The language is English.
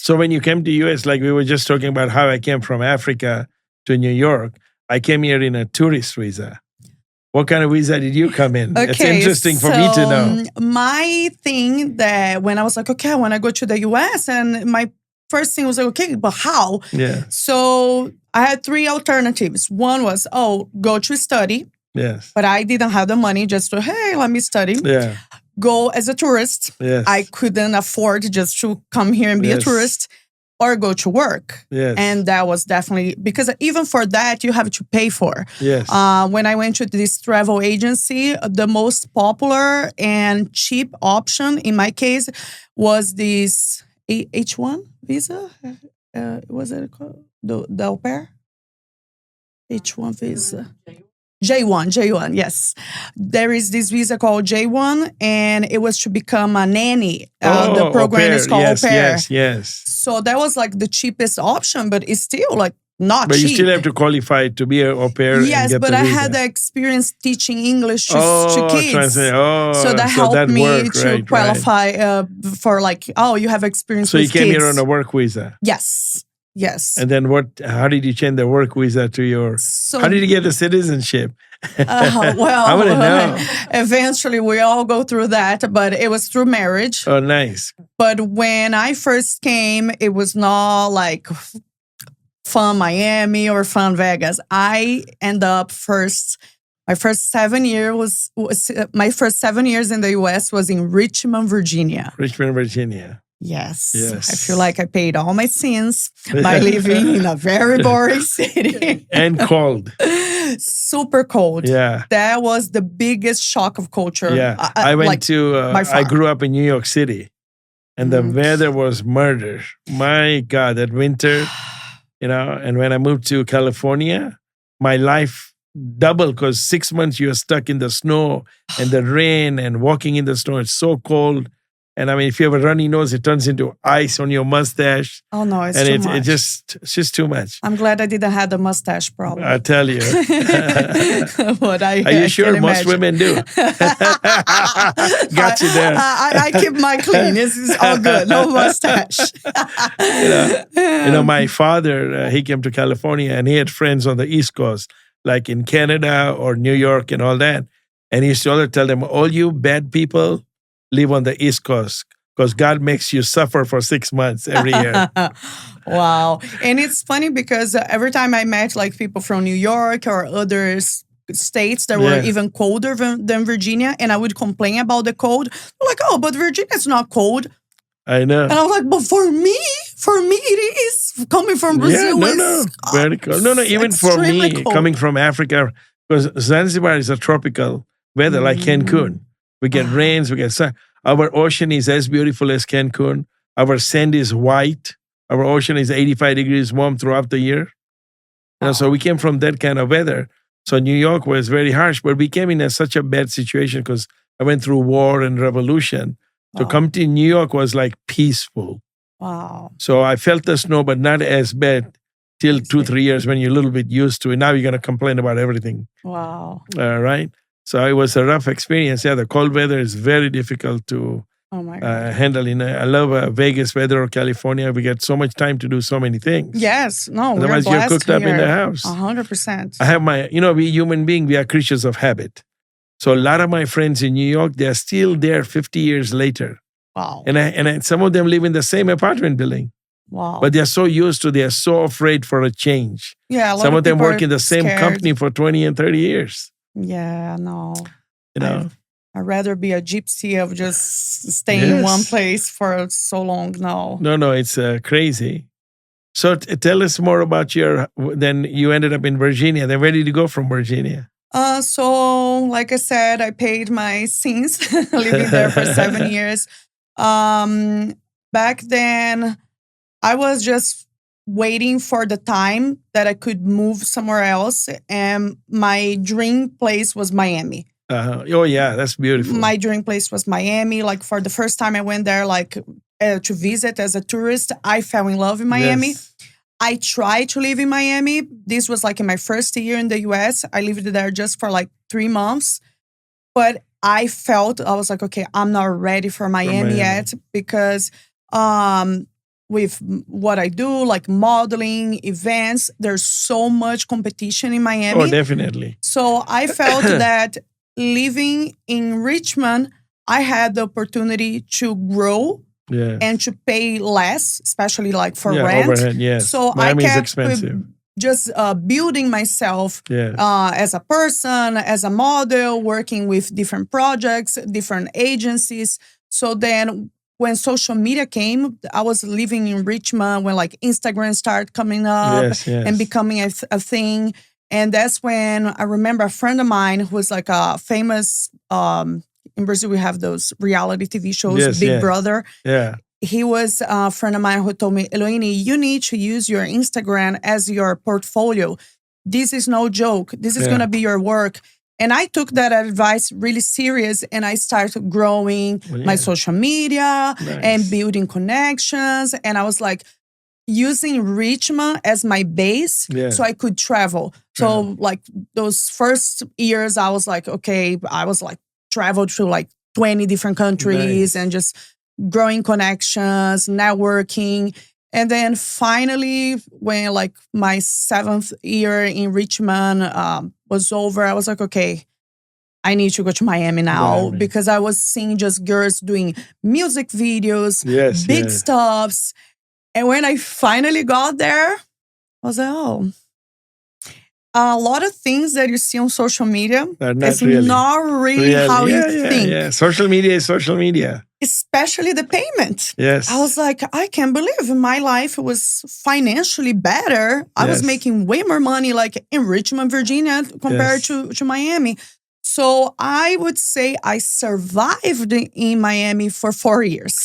So when you came to US, like we were just talking about how I came from Africa to New York, I came here in a tourist visa. What kind of visa did you come in? It's interesting for me to know. My thing that when I was like, okay, I want to go to the US, and my first thing was like, okay, but how? Yeah. So I had 3 alternatives. One was, go to study. Yes. But I didn't have the money just to, hey, let me study. Yeah. Go as a tourist. Yes. I couldn't afford just to come here and be a tourist. Or go to work. Yes. And that was definitely, because even for that, you have to pay for. Yes. When I went to this travel agency, the most popular and cheap option in my case was this H1 visa. Was it called? The au pair? H1 visa. J1, yes. There is this visa called J1, and it was to become a nanny. The program is called au pair. Yes. So that was like the cheapest option, but it's still like not but cheap. But you still have to qualify to be an au pair. Yes, and get but the I visa. had the experience teaching English to kids. So that helped me to qualify for like, you have experience with kids. So you came here on a work visa? Yes. And then how did you change the work visa to your, how did you get the citizenship? Well, I want to know. Eventually we all go through that, but it was through marriage. Oh, nice. But when I first came, it was not like Fun Miami or Fun Vegas. I end up my first 7 years in the US was in Richmond, Virginia. Yes. I feel like I paid all my sins by living in a very boring city. And cold. Super cold. Yeah. That was the biggest shock of culture. Yeah. I grew up in New York City, and the weather was murder. My God, that winter, and when I moved to California, my life doubled because 6 months you're stuck in the snow and the rain and walking in the snow. It's so cold. And I mean, if you have a runny nose, it turns into ice on your mustache. Oh, no, it's too much. It's just too much. I'm glad I didn't have the mustache problem. I tell you. Are you sure? Most women do. Got you there. I keep mine clean. It's all good. No mustache. My father, he came to California and he had friends on the East Coast, like in Canada or New York and all that. And he used to always tell them, all you bad people, live on the East Coast because God makes you suffer for 6 months every year. Wow. And it's funny because every time I met like people from New York or other states that were even colder than Virginia, and I would complain about the cold, they're like, but Virginia's not cold. I know. And I was like, but for me it is. Coming from Brazil very cold. No, even for me, cold. Coming from Africa, because Zanzibar is a tropical weather like Cancun. We get rains, we get sun. Our ocean is as beautiful as Cancun. Our sand is white. Our ocean is 85 degrees warm throughout the year. So we came from that kind of weather. So New York was very harsh, but we came in such a bad situation because I went through war and revolution. So come to New York was like peaceful. Wow. So I felt the snow, but not as bad till 2-3 years when you're a little bit used to it. Now you're going to complain about everything. Wow. Right? So it was a rough experience. Yeah, the cold weather is very difficult to handle. I love Vegas weather or California. We get so much time to do so many things. Yes. No, otherwise you're cooked up in the house. 100%. I have we human beings, we are creatures of habit. So a lot of my friends in New York, they're still there 50 years later. Wow. And some of them live in the same apartment building. Wow. But they're so used to, they're so afraid for a change. Yeah, some of them work in the same company for 20 and 30 years. Yeah, no. I'd rather be a gypsy of just staying in one place for so long now. No, it's crazy. So tell us more about then you ended up in Virginia. Then where did you go from Virginia? So like I said, I paid my sins living there for 7 years. Back then, I was just waiting for the time that I could move somewhere else. And my dream place was Miami. Oh, yeah, that's beautiful. My dream place was Miami. Like for the first time I went there, to visit as a tourist, I fell in love in Miami. Yes. I tried to live in Miami. This was in my first year in the US. I lived there just for 3 months. But I was like, okay, I'm not ready for Miami yet because with what I do, like modeling, events. There's so much competition in Miami. Oh, definitely. So I felt that living in Richmond, I had the opportunity to grow and to pay less, especially like for rent. Overhead, yes. So Miami I is kept expensive. just building myself as a person, as a model, working with different projects, different agencies. So then when social media came, I was living in Richmond when like Instagram started coming up and becoming a thing. And that's when I remember a friend of mine who was like a famous, in Brazil we have those reality TV shows, Big Brother. Yeah. He was a friend of mine who told me, Heloine, you need to use your Instagram as your portfolio. This is no joke. This is going to be your work. And I took that advice really serious and I started growing my social media and building connections. And I was like using Richmond as my base so I could travel. So like those first years, I was like, okay, I was like traveled to like 20 different countries and just growing connections, networking. And then finally, when like my 7th year in Richmond was over, I was like, okay, I need to go to Miami now because I was seeing just girls doing music videos, big stuffs. And when I finally got there, I was like, oh, a lot of things that you see on social media is not really how you think. Yeah. Social media is social media. Especially the payment. Yes. I was like, I can't believe my life was financially better. I was making way more money like in Richmond, Virginia compared to Miami. So I would say I survived in Miami for 4 years.